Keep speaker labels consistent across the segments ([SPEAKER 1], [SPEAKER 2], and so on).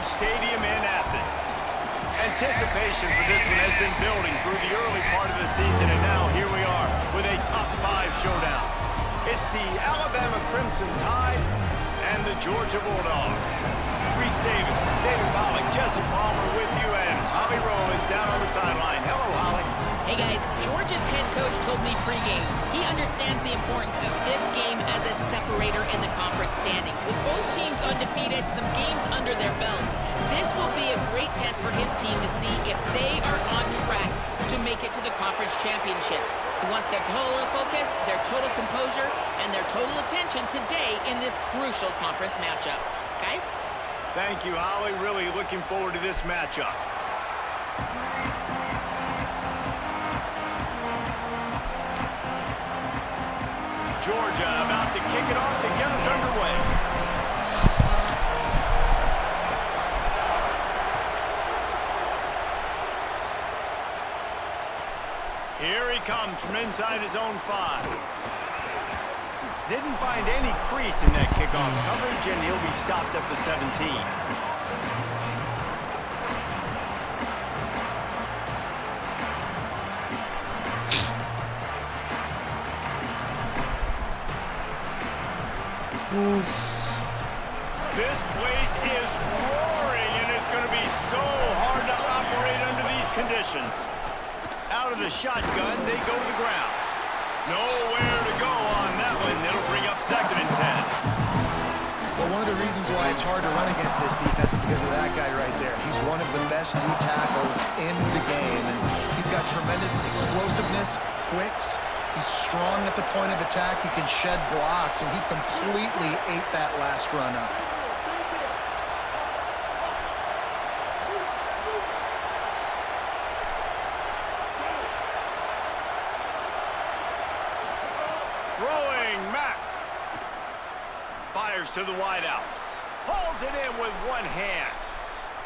[SPEAKER 1] Stadium in Athens. Anticipation for this one has been building through the early part of the season, and now here we are with a top 5 showdown. It's the Alabama Crimson Tide and the Georgia Bulldogs. Reese Davis, David Pollock, Jesse Palmer with you, and Holly Rowe is down on the sideline. Hello, Holly.
[SPEAKER 2] Hey guys, Georgia's head coach told me pregame he understands the importance of this game as a separator in the conference standings. With both teams undefeated, some games under their belt, this will be a great test for his team to see if they are on track to make it to the conference championship. He wants their total focus, their total composure, and their total attention today in this crucial conference matchup. Guys?
[SPEAKER 1] Thank you, Holly. Really looking forward to this matchup. Georgia about to kick it off to get us underway. Here he comes from inside his own 5. Didn't find any crease in that kickoff coverage, and he'll be stopped at the 17. This place is roaring, and it's going to be so hard to operate under these conditions. Out of the shotgun, they go to the ground. Nowhere to go on that one. It'll bring up 2nd and 10.
[SPEAKER 3] Well, one of the reasons why it's hard to run against this defense is because of that guy right there. He's one of the best D tackles in the game, and he's got tremendous explosiveness, quicks. He's strong at the point of attack. He can shed blocks, and he completely ate that last run up.
[SPEAKER 1] Throwing Mack. Fires to the wideout. Hauls it in with one hand.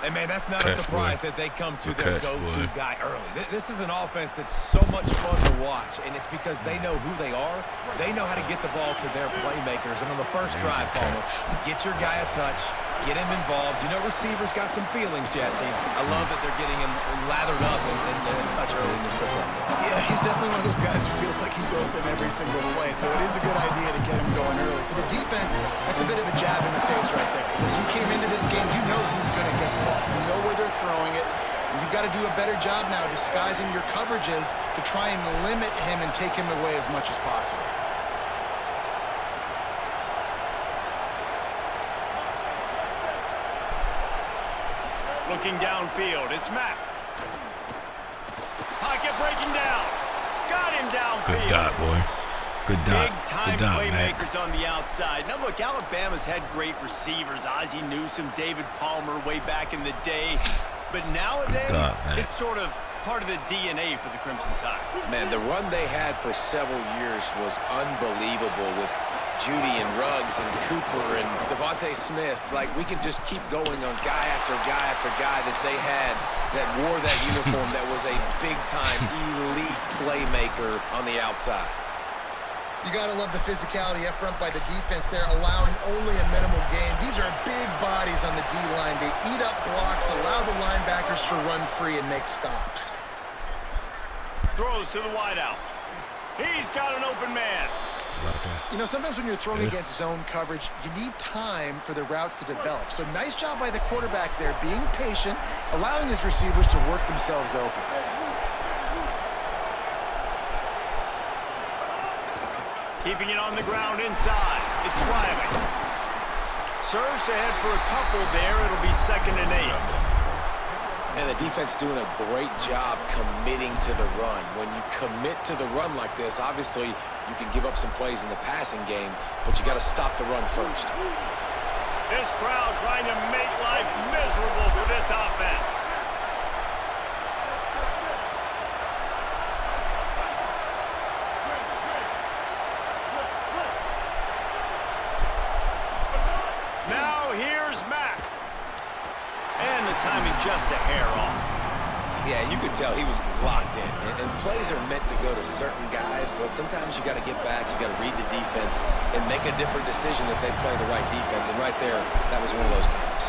[SPEAKER 4] Hey, man, that's not a surprise that they come to their go-to guy early. This is an offense that's so much fun to watch, and it's because they know who they are. They know how to get the ball to their playmakers. And on the first drive, Palmer, get your guy a touch, get him involved. You know receivers got some feelings, Jesse. I love that they're getting him lathered up and touch early in this football game.
[SPEAKER 3] Yeah, he's definitely one of those guys who feels like he's open every single play, so it is a good idea to get him going early. For the defense, that's a bit of a jab in the face right there, because you came into this game, you know who's going to get the ball. You know where they're throwing it. And you've got to do a better job now disguising your coverages to try and limit him and take him away as much as possible.
[SPEAKER 1] Looking downfield, it's Mack. Pocket breaking down. Got him downfield.
[SPEAKER 5] Good dot, boy. Good dot.
[SPEAKER 1] Big-time playmakers on the outside. Now, look, Alabama's had great receivers. Ozzie Newsome, David Palmer way back in the day. But nowadays, it's sort of part of the DNA for the Crimson Tide.
[SPEAKER 6] Man, the run they had for several years was unbelievable with Judy and Ruggs and Cooper and Devontae Smith. Like, we can just keep going on guy after guy after guy that they had that wore that uniform that was a big-time elite playmaker on the outside.
[SPEAKER 3] You got to love the physicality up front by the defense there, allowing only a minimal gain. These are big bodies on the D-line. They eat up blocks, allow the linebackers to run free and make stops.
[SPEAKER 1] Throws to the wideout. He's got an open man.
[SPEAKER 3] You know, sometimes when you're throwing against zone coverage, you need time for the routes to develop. So nice job by the quarterback there, being patient, allowing his receivers to work themselves open.
[SPEAKER 1] Keeping it on the ground inside. It's Riley. Surged ahead for a couple there. It'll be 2nd and 8.
[SPEAKER 6] And the defense doing a great job committing to the run. When you commit to the run like this, obviously you can give up some plays in the passing game, but you got to stop the run first.
[SPEAKER 1] This crowd trying to make life miserable for this offense. Now here's Mack. And the timing just a hair off.
[SPEAKER 6] Yeah, you could tell he was locked in. And plays are meant to go to certain guys, but sometimes you got to get back, you got to read the defense, and make a different decision if they play the right defense. And right there, that was one of those times.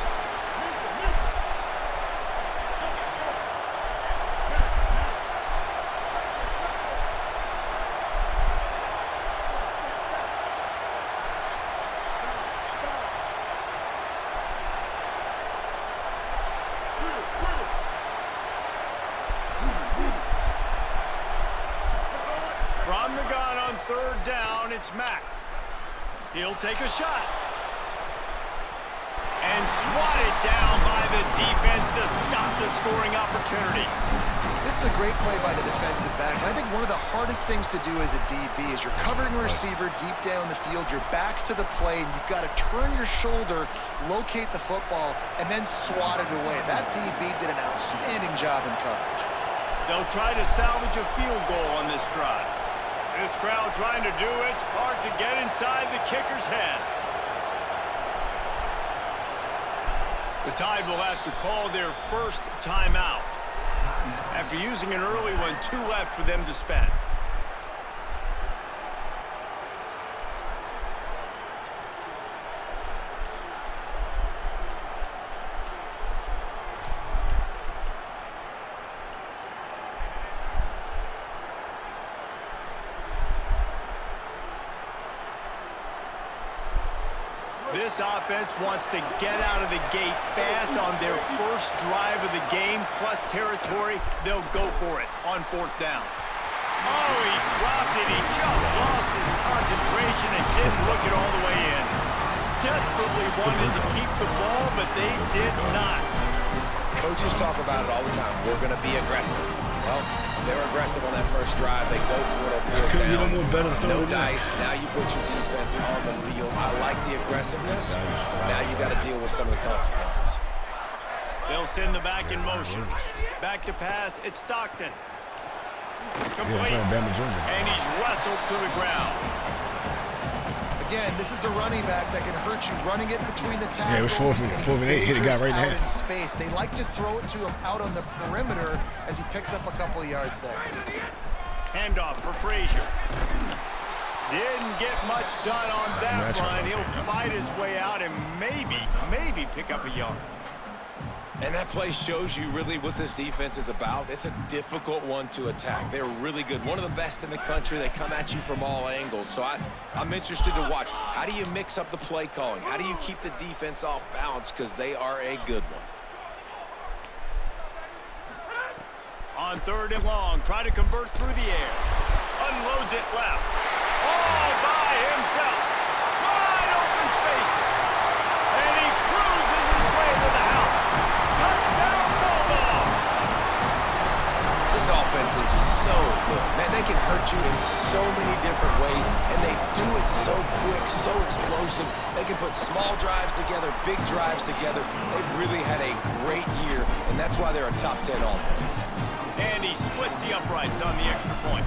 [SPEAKER 1] It's Mack. He'll take a shot. And swatted down by the defense to stop the scoring opportunity.
[SPEAKER 3] This is a great play by the defensive back. And I think one of the hardest things to do as a DB is you're covering a receiver deep down the field, your back's to the play, and you've got to turn your shoulder, locate the football, and then swat it away. That DB did an outstanding job in coverage.
[SPEAKER 1] They'll try to salvage a field goal on this drive. This crowd trying to do its part to get inside the kicker's head. The Tide will have to call their first timeout. After using an early one, 2 left for them to spend. This offense wants to get out of the gate fast on their first drive of the game, plus territory. They'll go for it on 4th down. Oh, he dropped it. He just lost his concentration and didn't look it all the way in. Desperately wanted to keep the ball, but they did not.
[SPEAKER 6] Coaches talk about it all the time. We're going to be aggressive. Well, they're aggressive on that first drive. They go for it on 4th down. No dice. Now you put your defense on the field. I like the aggressiveness. Now you got to deal with some of the consequences.
[SPEAKER 1] They'll send the back in motion. Back to pass. It's Stockton. Complete. And he's wrestled to the ground.
[SPEAKER 3] Again, this is a running back that can hurt you, running it between the tackles.
[SPEAKER 5] Yeah, it was 4th and 8. Hit a guy right there.
[SPEAKER 3] In space. They like to throw it to him out on the perimeter as he picks up a couple of yards there.
[SPEAKER 1] Handoff for Frazier. Didn't get much done on that run. He'll fight his way out and maybe pick up a yard.
[SPEAKER 6] And that play shows you really what this defense is about. It's a difficult one to attack. They're really good. One of the best in the country. They come at you from all angles. So I'm interested to watch. How do you mix up the play calling? How do you keep the defense off balance? Because they are a good one.
[SPEAKER 1] On 3rd and long, try to convert through the air. Unloads it left. All by himself. Wide open spaces. And he cruises his way to the house. Touchdown, Bulldogs!
[SPEAKER 6] This offense is so good. Man, they can hurt you in so many different ways, and they do it so quick, so explosive. They can put small drives together, big drives together. They've really had a great year, and that's why they're a top 10 offense.
[SPEAKER 1] And he splits the uprights on the extra point.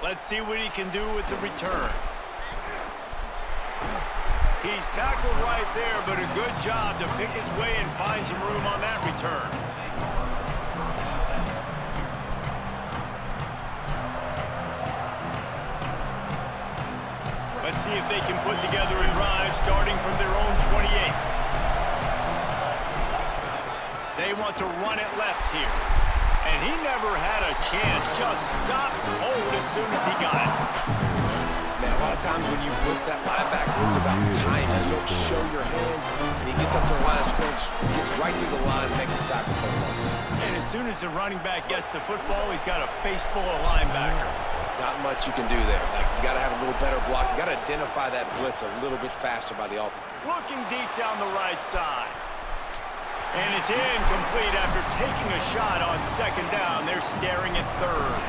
[SPEAKER 1] Let's see what he can do with the return. He's tackled right there, but a good job to pick his way and find some room on that return. Let's see if they can put together a drive starting from their own 28. They want to run it left here. And he never had a chance, just stopped cold as soon as he got it.
[SPEAKER 6] Man, a lot of times when you blitz that linebacker, it's about timing. You don't show your hand, and he gets up to the line of scrimmage, gets right through the line, makes the tackle for once.
[SPEAKER 1] And as soon as the running back gets the football, he's got a face full of linebacker.
[SPEAKER 6] Not much you can do there. Like, you got to have a little better block. You got to identify that blitz a little bit faster by the offense.
[SPEAKER 1] Looking deep down the right side. And it's incomplete after taking a shot on 2nd down. They're staring at 3rd.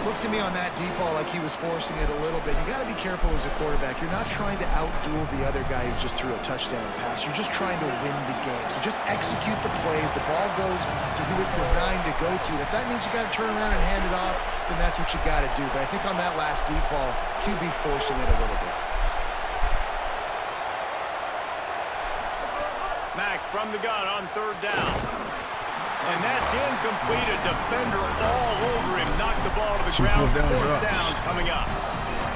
[SPEAKER 3] Looks to me on that deep ball like he was forcing it a little bit. You got to be careful as a quarterback. You're not trying to outduel the other guy who just threw a touchdown pass. You're just trying to win the game. So just execute the plays. The ball goes to who it's designed to go to. If that means you got to turn around and hand it off, then that's what you got to do. But I think on that last deep ball, QB forcing it a little bit.
[SPEAKER 1] Mack from the gun on 3rd down. And that's incomplete. A defender all over him. Knocked the ball to the ground. 4th down coming up.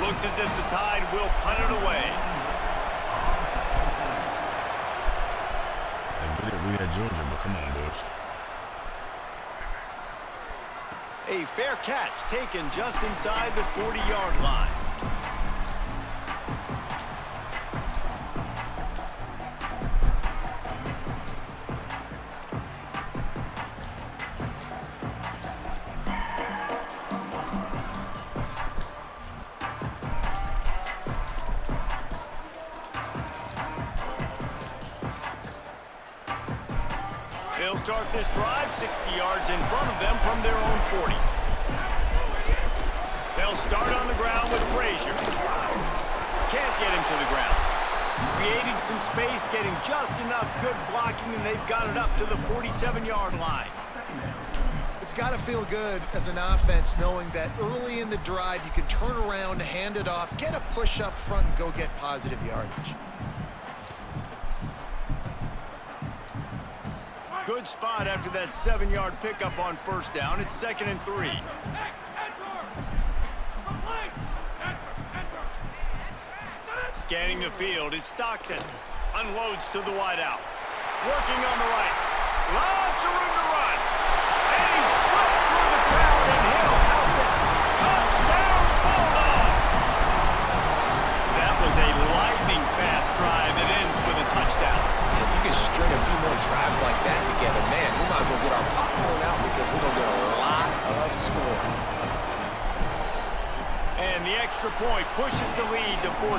[SPEAKER 1] Looks as if the Tide will punt it away.
[SPEAKER 5] we at Georgia, but come on, boys.
[SPEAKER 1] A fair catch taken just inside the 40-yard line. They'll start this drive 60 yards in front of them from their own 40. They'll start on the ground with Frazier. Can't get him to the ground. Creating some space, getting just enough good blocking, and they've got it up to the 47-yard line.
[SPEAKER 3] It's got to feel good as an offense knowing that early in the drive you can turn around, hand it off, get a push up front, and go get positive yardage.
[SPEAKER 1] Good spot after that 7-yard pickup on first down. It's 2nd and 3. Scanning the field, it's Stockton. Unloads to the wideout. Working on the right. Lots of room to run. And he slipped through the crowd, and he'll house it. Touchdown, Bulldog! That was a lightning-fast drive that ends with a touchdown.
[SPEAKER 6] If you can string a few more drives like that together, man, we might as well get our popcorn out because we're going to get a lot of scoring.
[SPEAKER 1] And the extra point pushes the lead to 14.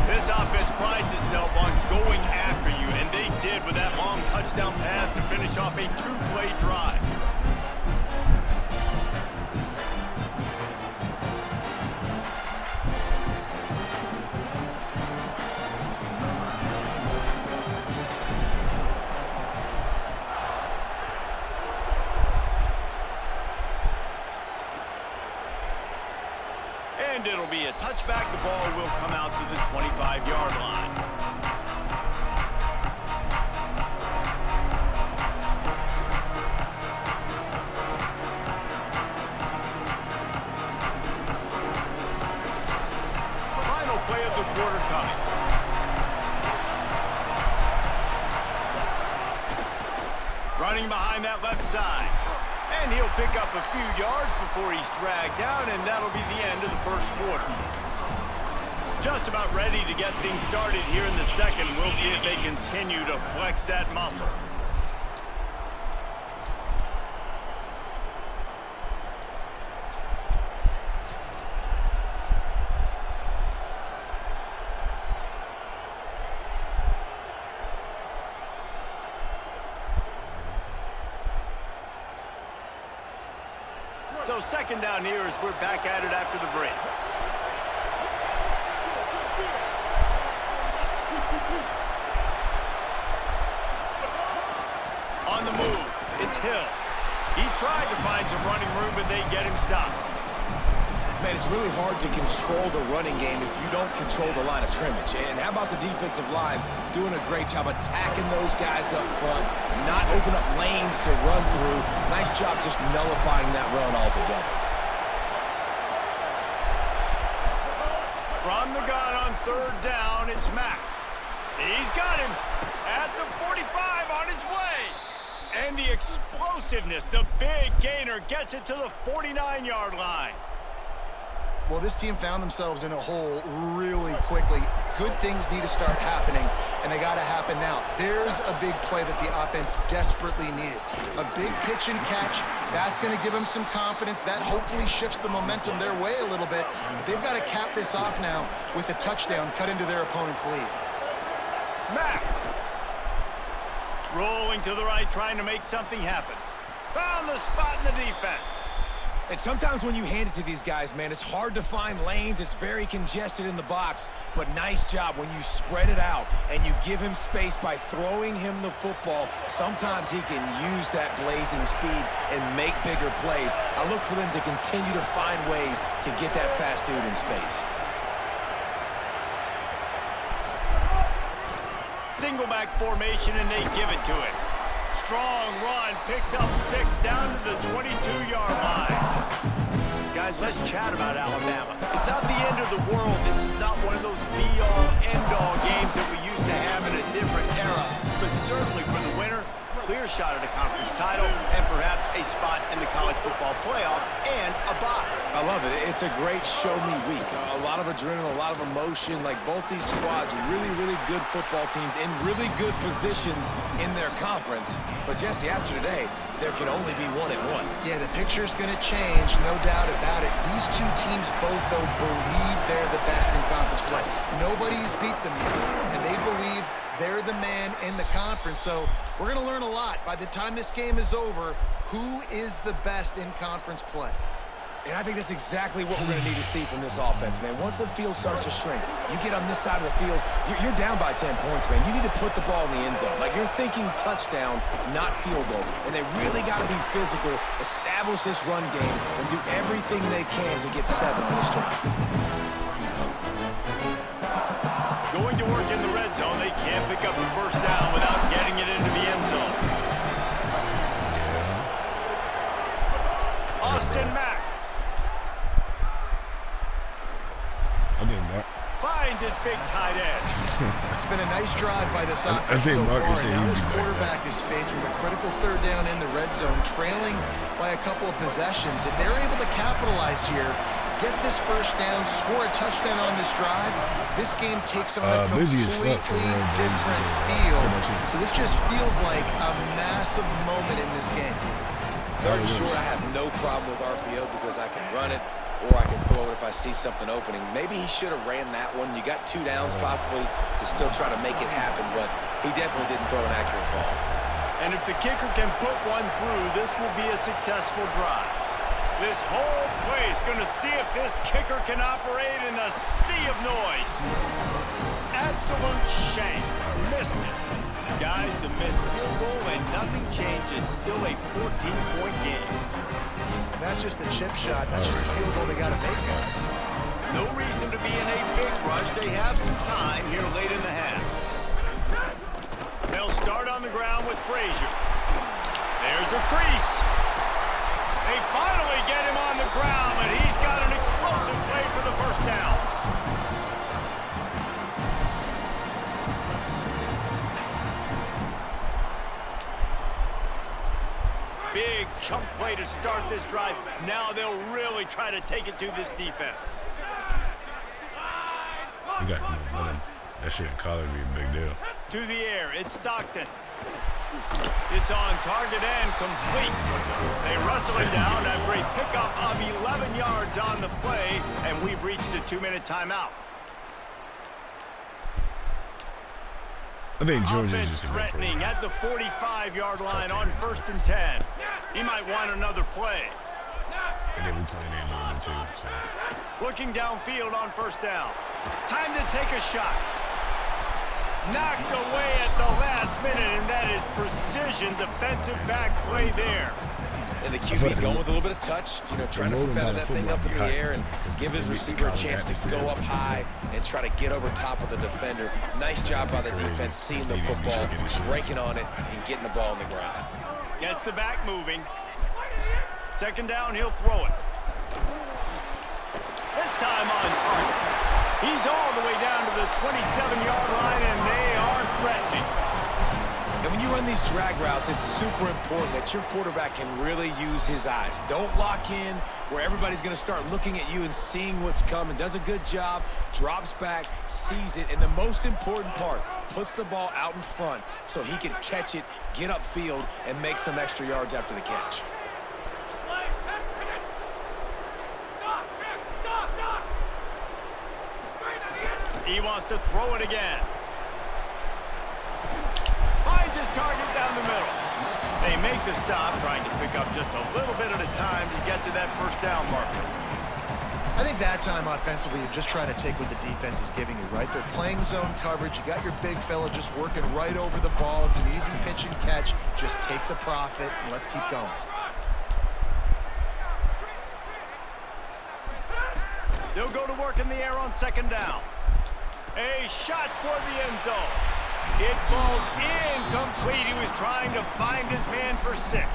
[SPEAKER 1] This offense prides itself on going after you, and they did with that long touchdown pass to finish off a two-play drive. And it'll be a touchback. The ball will come out to the 25-yard line. Final play of the quarter coming. Running behind that left side. And he'll pick up a few yards before he's dragged down, and that'll be the end of the first quarter. Just about ready to get things started here in the second. We'll see if they continue to flex that muscle. So second down here as we're back at it after the break. On the move, it's Hill. He tried to find some running room, but they get him stopped.
[SPEAKER 6] Man, it's really hard to control the running game if you don't control the line of scrimmage. And how about the defensive line doing a great job attacking those guys up front, not open up lanes to run through. Nice job just nullifying that run altogether.
[SPEAKER 1] From the gun on third down, it's Mack. He's got him at the 45 on his way. And the explosiveness, the big gainer gets it to the 49-yard line.
[SPEAKER 3] Well, this team found themselves in a hole really quickly. Good things need to start happening, and they got to happen now. There's a big play that the offense desperately needed. A big pitch and catch. That's going to give them some confidence. That hopefully shifts the momentum their way a little bit. But they've got to cap this off now with a touchdown cut into their opponent's lead.
[SPEAKER 1] Mack. Rolling to the right, trying to make something happen. Found the spot in the defense.
[SPEAKER 6] And sometimes when you hand it to these guys, man, it's hard to find lanes. It's very congested in the box. But nice job when you spread it out and you give him space by throwing him the football. Sometimes he can use that blazing speed and make bigger plays. I look for them to continue to find ways to get that fast dude in space.
[SPEAKER 1] Single back formation, and they give it to him. Strong run, picks up 6 down to the 22-yard line. Guys, let's chat about Alabama. It's not the end of the world. This is not one of those be-all, end-all games that we used to have in a different era. But certainly for the winner, clear shot at a conference title and perhaps a spot in the college football playoff and a bye.
[SPEAKER 6] I love it. It's a great show-me week. A lot of adrenaline, a lot of emotion. Like both these squads, really, really good football teams in really good positions in their conference. But, Jesse, after today, there can only be 1-1.
[SPEAKER 3] Yeah, the picture's going to change, no doubt about it. These two teams both, though, believe they're the best in conference play. Nobody's beat them yet, and they believe they're the man in the conference. So we're going to learn a lot. By the time this game is over, who is the best in conference play?
[SPEAKER 6] And I think that's exactly what we're going to need to see from this offense, man. Once the field starts to shrink, you get on this side of the field, you're down by 10 points, man. You need to put the ball in the end zone. Like, you're thinking touchdown, not field goal. And they really got to be physical, establish this run game, and do everything they can to get 7 on this drive.
[SPEAKER 1] Going to work in the red zone, they can't pick up the first down without getting it into the end zone. Austin Mack. Finds his big tight end.
[SPEAKER 3] It's been a nice drive by this offense so far, and now this quarterback is faced with a critical third down in the red zone, trailing by a couple of possessions. If they're able to capitalize here, get this first down, score a touchdown on this drive, this game takes on a completely different feel. So this just feels like a massive moment in this game.
[SPEAKER 6] Very sure I have no problem with RPO because I can run it, or I can throw it if I see something opening. Maybe he should have ran that one. You got 2 downs possibly to still try to make it happen, but he definitely didn't throw an accurate ball.
[SPEAKER 1] And if the kicker can put one through, this will be a successful drive. This whole play is going to see if this kicker can operate in a sea of noise. Absolute shame. Missed it. Guys, a missed field goal and nothing changes. Still a 14-point game.
[SPEAKER 3] That's just the chip shot. That's just a field goal they got to make, guys.
[SPEAKER 1] No reason to be in a big rush. They have some time here late in the half. They'll start on the ground with Frazier. There's a crease. They finally get him on the ground, but he's got an explosive play for the first down. Big chunk play to start this drive. Now they'll really try to take it to this defense.
[SPEAKER 5] You got that shit in college be a big deal.
[SPEAKER 1] To the air, it's Stockton. It's on target and complete. They wrestle him down after a pickup of 11 yards on the play, and we've reached a 2-minute timeout.
[SPEAKER 5] I think Georgia is
[SPEAKER 1] Offense
[SPEAKER 5] just a good
[SPEAKER 1] threatening
[SPEAKER 5] program.
[SPEAKER 1] at the 45-yard line on 1st and 10. He might want another play.
[SPEAKER 5] And then we playing in Georgia too. So.
[SPEAKER 1] Looking downfield on 1st down. Time to take a shot. Knocked away at the last minute, and that is precision defensive back play there.
[SPEAKER 6] And the QB going with a little bit of touch, you know, trying to feather that thing up in the air and give his receiver a chance to go up high and try to get over top of the defender. Nice job by the defense, seeing the football, breaking on it, and getting the ball on the ground.
[SPEAKER 1] Gets the back moving. 2nd down, he'll throw it. This time on target. He's all the way down to the 27-yard line, and they are threatening.
[SPEAKER 6] And when you run these drag routes, it's super important that your quarterback can really use his eyes. Don't lock in where everybody's going to start looking at you and seeing what's coming. Does a good job, drops back, sees it, and the most important part, puts the ball out in front so he can catch it, get upfield, and make some extra yards after the catch.
[SPEAKER 1] He wants to throw it again. Finds his target down the middle. They make the stop, trying to pick up just a little bit at a time to get to that 1st down marker.
[SPEAKER 3] I think that time offensively, you're just trying to take what the defense is giving you, right? They're playing zone coverage. You got your big fella just working right over the ball. It's an easy pitch and catch. Just take the profit, and let's keep going. They'll
[SPEAKER 1] go to work in the air on 2nd down. A shot toward the end zone. It falls incomplete. He was trying to find his man for 6.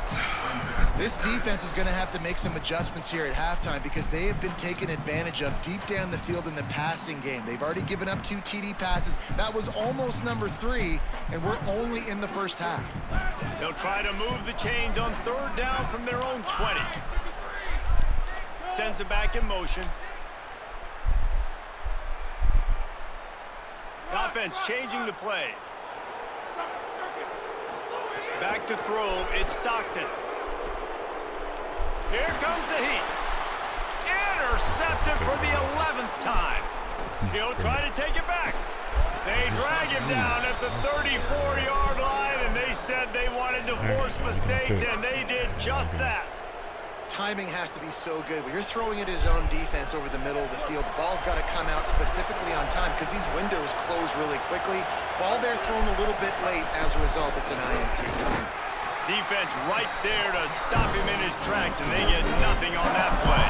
[SPEAKER 3] This defense is going to have to make some adjustments here at halftime because they have been taken advantage of deep down the field in the passing game. They've already given up 2 TD passes. That was almost number 3, and we're only in the first half.
[SPEAKER 1] They'll try to move the chains on 3rd down from their own 20. Sends it back in motion. The offense changing the play. Back to throw. It's Stockton. Here comes the heat. Intercepted for the 11th time. He'll try to take it back. They drag him down at the 34-yard line, and they said they wanted to force mistakes, and they did just that.
[SPEAKER 3] Timing has to be so good. When you're throwing at his own defense over the middle of the field, the ball's got to come out specifically on time because these windows close really quickly. Ball there thrown a little bit late. As a result, it's an INT.
[SPEAKER 1] Defense right there to stop him in his tracks, and they get nothing on that play.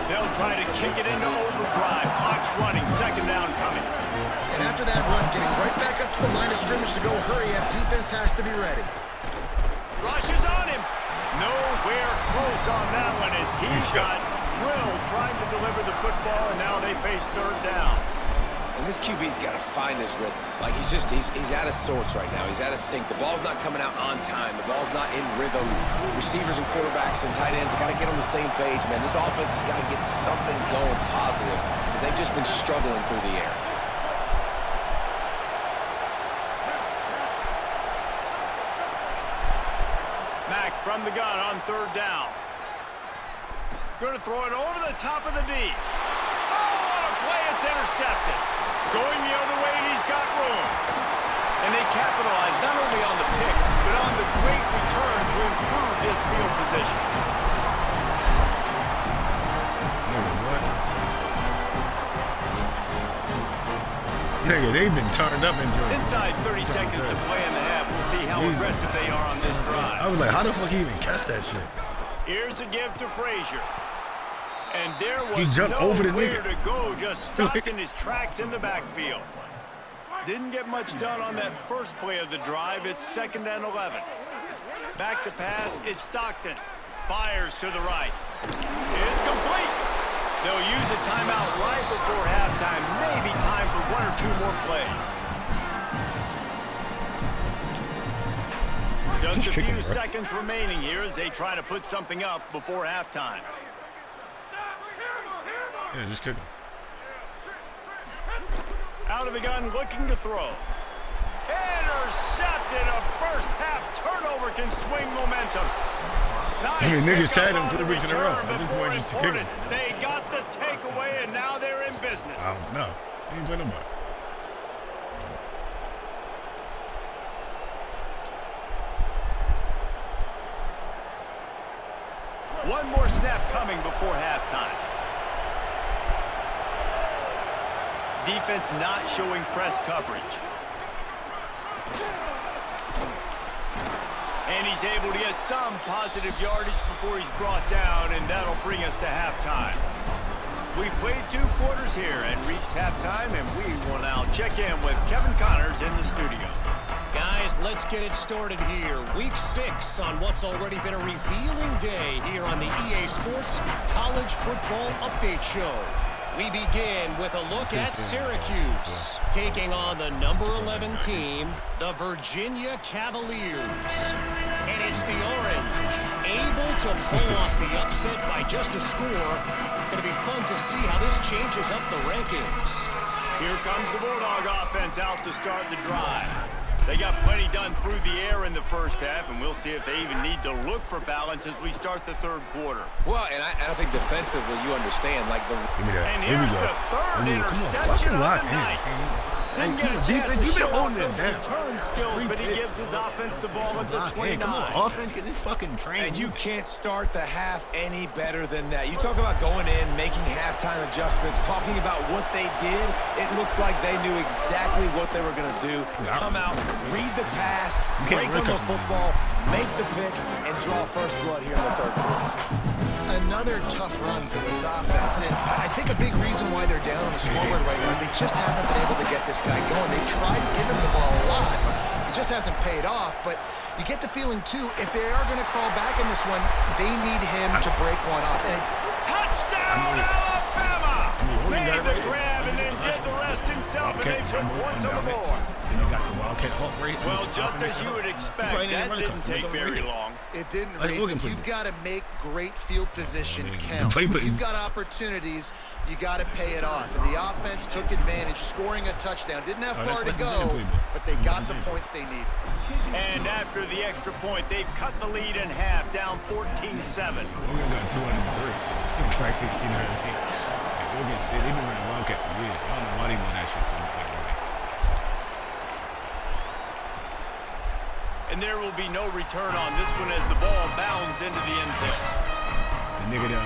[SPEAKER 1] They'll try to kick it into overdrive. Clock's running. 2nd down coming.
[SPEAKER 3] And after that run, getting right back up to the line of scrimmage to go hurry up, defense has to be ready.
[SPEAKER 1] Rushes on him. Nowhere close on that one as he got drilled trying to deliver the football, and now they face 3rd down.
[SPEAKER 6] And this QB's got to find his rhythm. Like, he's out of sorts right now. He's out of sync. The ball's not coming out on time. The ball's not in rhythm. Receivers and quarterbacks and tight ends have got to get on the same page, man. This offense has got to get something going positive because they've just been struggling through the air.
[SPEAKER 1] From the gun on 3rd down. Going to throw it over the top of the D. Oh, what a play. It's intercepted. Going the other way, and he's got room. And they capitalize not only on the pick, but on the great return to improve this field position.
[SPEAKER 5] Nigga, they've been turned up in Jordan.
[SPEAKER 1] Inside 30 seconds to play in the half. We'll see how aggressive they are on this drive.
[SPEAKER 5] I was like, how the fuck he even catch that shit?
[SPEAKER 1] Here's a give to Frazier. And there
[SPEAKER 5] He
[SPEAKER 1] was
[SPEAKER 5] jumped over the
[SPEAKER 1] nowhere
[SPEAKER 5] nigga.
[SPEAKER 1] to go, just stopped in his tracks in the backfield. Didn't get much done on that first play of the drive. It's 2nd and 11. Back to pass, it's Stockton. Fires to the right. It's complete. They'll use a timeout right before halftime. Maybe time for 1 or 2 more plays. Just a few seconds remaining here as they try to put something up before halftime.
[SPEAKER 5] Yeah, just kick him.
[SPEAKER 1] Out of the gun, looking to throw. Intercepted. A first-half turnover can swing momentum. Nice.
[SPEAKER 5] I mean, niggas tagged him
[SPEAKER 1] on
[SPEAKER 5] 3
[SPEAKER 1] the
[SPEAKER 5] weeks in a row.
[SPEAKER 1] return
[SPEAKER 5] At this
[SPEAKER 1] before
[SPEAKER 5] point,
[SPEAKER 1] he
[SPEAKER 5] just to kick him.
[SPEAKER 1] ported. They got the takeaway, and now they're in business.
[SPEAKER 5] I don't know. He ain't playing nobody.
[SPEAKER 1] One more snap coming before halftime. Defense not showing press coverage. And he's able to get some positive yardage before he's brought down, and that'll bring us to halftime. We played 2 quarters here and reached halftime, and we will now check in with Kevin Connors in the studio.
[SPEAKER 7] Guys, let's get it started here. Week 6 on what's already been a revealing day here on the EA Sports College Football Update Show. We begin with a look at Syracuse, taking on the number 11 team, the Virginia Cavaliers. And it's the Orange, able to pull off the upset by just a score. Going to be fun to see how this changes up the rankings.
[SPEAKER 1] Here comes the Bulldog offense out to start the drive. They got plenty done through the air in the first half, and we'll see if they even need to look for balance as we start the 3rd quarter.
[SPEAKER 6] Well, and I think defensively, you understand, like the...
[SPEAKER 5] Give me that.
[SPEAKER 1] And
[SPEAKER 5] Here we
[SPEAKER 1] here's
[SPEAKER 5] go.
[SPEAKER 1] the 3rd
[SPEAKER 5] Come
[SPEAKER 1] interception
[SPEAKER 5] on,
[SPEAKER 1] of
[SPEAKER 5] lock
[SPEAKER 1] the
[SPEAKER 5] in,
[SPEAKER 1] night.
[SPEAKER 5] Hey,
[SPEAKER 1] Didn't get a chance
[SPEAKER 5] defense,
[SPEAKER 1] to
[SPEAKER 5] you've been
[SPEAKER 1] show
[SPEAKER 5] holding
[SPEAKER 1] off
[SPEAKER 5] it
[SPEAKER 1] those
[SPEAKER 5] down.
[SPEAKER 1] return skills, but he gives his offense the ball at the 29.
[SPEAKER 5] Come on, offense, get this fucking train.
[SPEAKER 6] And you can't start the half any better than that. You talk about going in, making halftime adjustments, talking about what they did.
[SPEAKER 4] it looks like they knew exactly what they were going to do. Come out, read the pass, break on the football, make the pick, and draw first blood here in the third quarter.
[SPEAKER 3] Another tough run for this offense, and I think a big reason why they're down on the scoreboard right now is they just haven't been able to get this guy going. They've tried to give him the ball a lot. It just hasn't paid off, but you get the feeling, too, if they are going to crawl back in this one, they need him to break one off. And
[SPEAKER 1] Touchdown, Alabama! Made the grab and then did the rest himself, and they put points on the board.
[SPEAKER 5] Then you got the Wildcat Hawk rate.
[SPEAKER 1] Well, just as you would expect, that didn't take very long.
[SPEAKER 3] it didn't, Reese. You've got to make great field position count. You've got opportunities, you got to pay it off. And the offense took advantage, scoring a touchdown. Didn't have far to go, but they got the points they needed.
[SPEAKER 1] And after the extra point, they've cut the lead in half, down 14-7.
[SPEAKER 5] We're going to got 203, so it's like, you know what I mean? They've been running Wildcat for years. I don't know why they won that shit.
[SPEAKER 1] And there will be no return on this one as the ball bounds into the end zone.
[SPEAKER 5] The nigga down.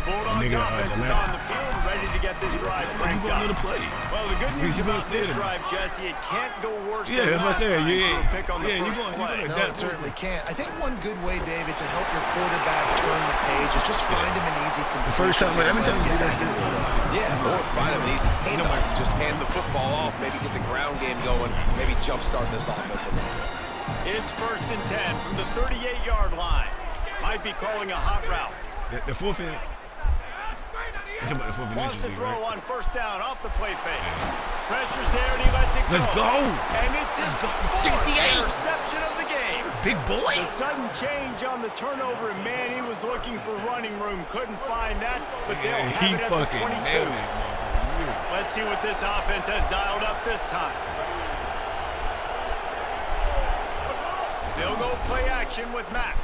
[SPEAKER 1] Bulldogs offense is on the field, ready to get this drive cranked up. Well, the good news about this drive, Jesse, it can't go worse than last time for a pick on the first play.
[SPEAKER 3] No, it certainly can't. I think one good way, David, to help your quarterback turn the page is just find him an easy completion.
[SPEAKER 5] The first time, every time you do that shit.
[SPEAKER 6] Yeah, or find him an easy handoff. Just hand the football off, maybe get the ground game going, maybe jumpstart this offense a little bit.
[SPEAKER 1] It's 1st and 10 from the 38-yard line. Might be calling a hot route.
[SPEAKER 5] The fourth and...
[SPEAKER 1] Wants to throw on first down off the play fake. Pressure's there and he lets it go.
[SPEAKER 5] Let's go.
[SPEAKER 1] And it's his fourth interception of the game.
[SPEAKER 5] Big boy.
[SPEAKER 1] The sudden change on the turnover, and man, he was looking for running room. Couldn't find that, but they'll have it at the 22. Let's see what this offense has dialed up this time. They'll go play action with Matt.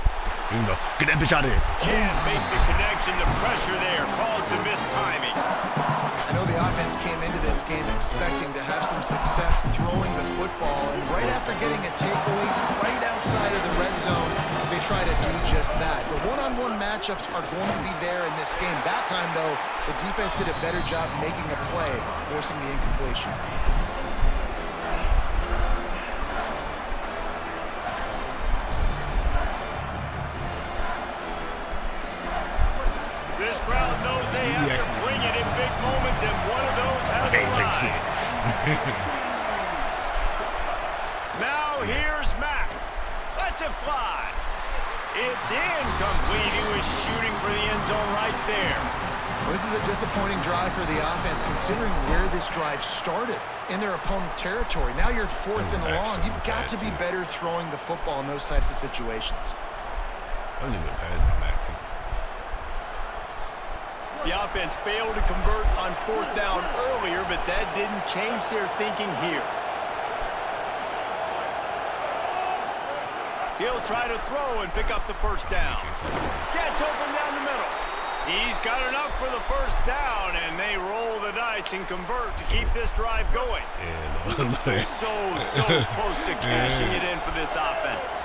[SPEAKER 5] Get that bitch out of here.
[SPEAKER 1] Can't make the connection. The pressure there caused the mistiming.
[SPEAKER 3] I know the offense came into this game expecting to have some success throwing the football, and right after getting a takeaway right outside of the red zone, they try to do just that. The one-on-one matchups are going to be there in this game. That time, though, the defense did a better job making a play, forcing the incompletion.
[SPEAKER 1] This crowd knows they have to bring it in big moments, and one of those has arrived. Now here's Mack. Lets it fly. It's incomplete. He was shooting for the end zone right there.
[SPEAKER 3] Well, this is a disappointing drive for the offense, considering where this drive started in their opponent territory. Now you're 4th and long. You've got to be better throwing the football in those types of situations.
[SPEAKER 5] That was a good pass by Mack, too.
[SPEAKER 1] The offense failed to convert on 4th down earlier, but that didn't change their thinking here. He'll try to throw and pick up the first down. Gets open down the middle. He's got enough for the first down, and they roll the dice and convert to keep this drive going. So close to cashing it in for this offense.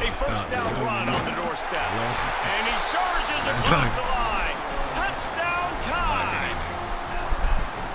[SPEAKER 1] A first down run on the doorstep. And he surges across the line. Touchdown time!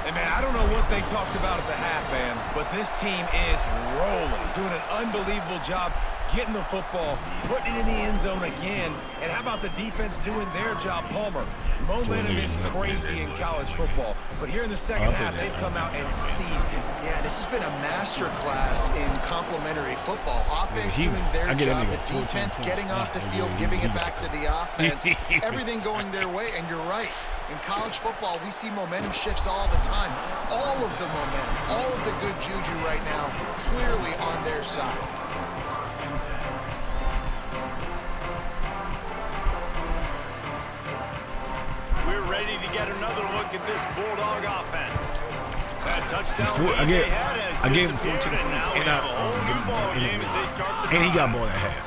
[SPEAKER 4] Hey, man, I don't know what they talked about at the half, man, but this team is rolling, doing an unbelievable job getting the football, putting it in the end zone again, and how about the defense doing their job, Palmer? Momentum is crazy in college football, but here in the second half, they've come out and seized it.
[SPEAKER 3] Yeah, this has been a master class in complementary football. Offense doing their job, the defense getting off the field, giving it back to the offense, everything going their way, and you're right. In college football, we see momentum shifts all the time. All of the momentum, all of the good juju right now, clearly on their side.
[SPEAKER 1] We're ready to get another look at this Bulldog offense. That touchdown lead they had has disappeared, and now we have a whole new ball game as they start the drive.
[SPEAKER 5] And he got ball at half.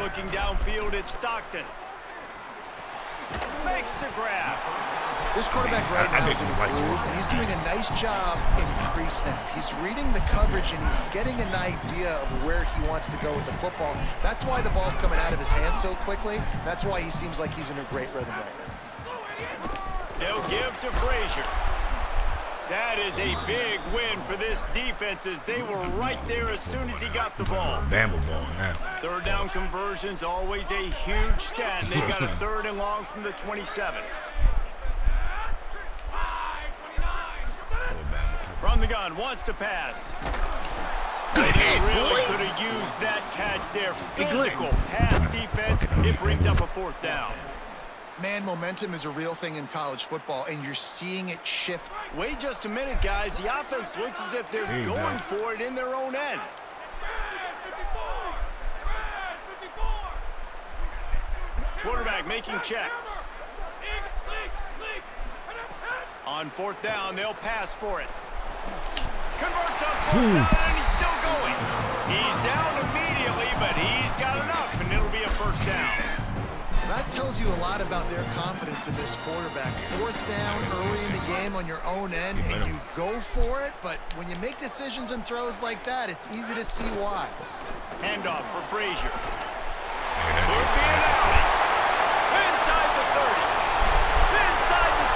[SPEAKER 1] Looking downfield, it's Stockton. Makes the grab.
[SPEAKER 3] This quarterback right now is in a groove, and he's doing a nice job in pre-snap. He's reading the coverage, and he's getting an idea of where he wants to go with the football. That's why the ball's coming out of his hands so quickly. That's why he seems like he's in a great rhythm right now.
[SPEAKER 1] They'll give to Frazier. That is a big win for this defense as they were right there as soon as he got the ball.
[SPEAKER 5] Bamble ball now.
[SPEAKER 1] Third down conversion's always a huge stat. They've got a 3rd and long from the 27. From the gun, wants to pass. They really could have used that catch there. Physical pass defense. It brings up a 4th down.
[SPEAKER 3] Man, momentum is a real thing in college football, and you're seeing it shift.
[SPEAKER 1] Wait just a minute, guys. The offense looks as if they're going for it in their own end. Quarterback making checks. On 4th down, they'll pass for it. Converts on 4th down, and he's still going. He's down immediately, but he's got enough, and it'll be a 1st down.
[SPEAKER 3] That tells you a lot about their confidence in this quarterback. 4th down early in the game on your own end, and you go for it, but when you make decisions and throws like that, it's easy to see why.
[SPEAKER 1] Handoff for Frazier. Could be an alley. Inside the 30. Inside the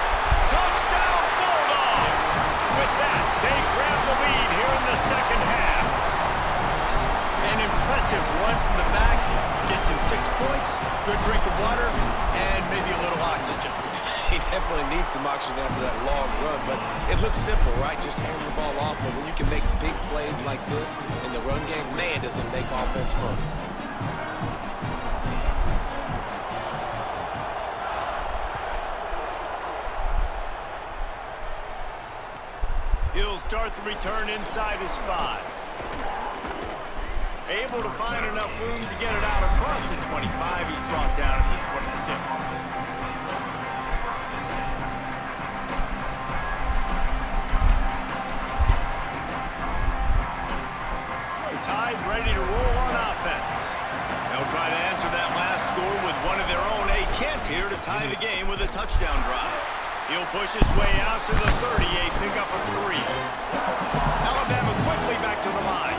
[SPEAKER 1] touchdown Bulldogs. With that, they grab the lead here in the 2nd half. An impressive run from the back. Gets him 6 points, good drink of water, and maybe a little oxygen.
[SPEAKER 6] He definitely needs some oxygen after that long run, but it looks simple, right? Just hand the ball off, but when you can make big plays like this in the run game, man, does it make offense fun.
[SPEAKER 1] He'll start the return inside his 5. Able to find enough room to get it out across the 25. He's brought down at the 26. The Tide ready to roll on offense. They'll try to answer that last score with one of their own. A chance here to tie the game with a touchdown drive. He'll push his way out to the 38, pick up a 3. Alabama quickly back to the line.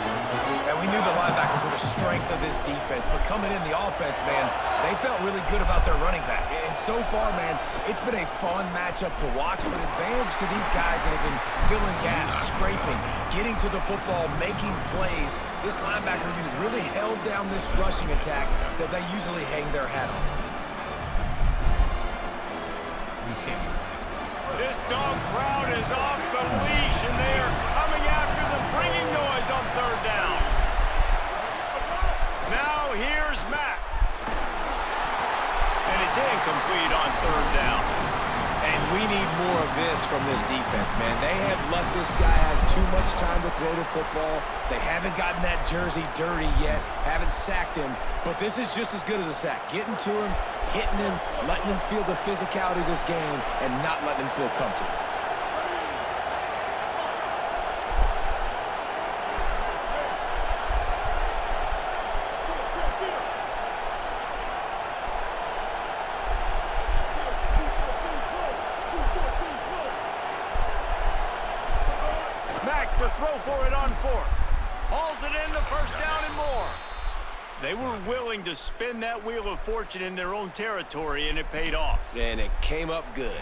[SPEAKER 4] And we knew the linebackers were the strength of this defense, but coming in the offense, man, they felt really good about their running back. And so far, man, it's been a fun matchup to watch, but advantage to these guys that have been filling gaps, scraping, getting to the football, making plays. This linebacker unit really held down this rushing attack that they usually hang their hat on.
[SPEAKER 1] This dog crowd is off the leash, and they are coming after them, bringing noise on 3rd down. Now here's Mack. And it's incomplete on 3rd down.
[SPEAKER 6] And we need more of this from this defense, man. They have let this guy have too much time to throw the football. They haven't gotten that jersey dirty yet, haven't sacked him, but this is just as good as a sack. Getting to him, hitting him, letting him feel the physicality of this game, and not letting him feel comfortable.
[SPEAKER 1] Mack to throw for it on 4th. Hauls it in the 1st down and more. They were willing to spin that wheel of fortune in their own territory, and it paid off.
[SPEAKER 6] And it came up good.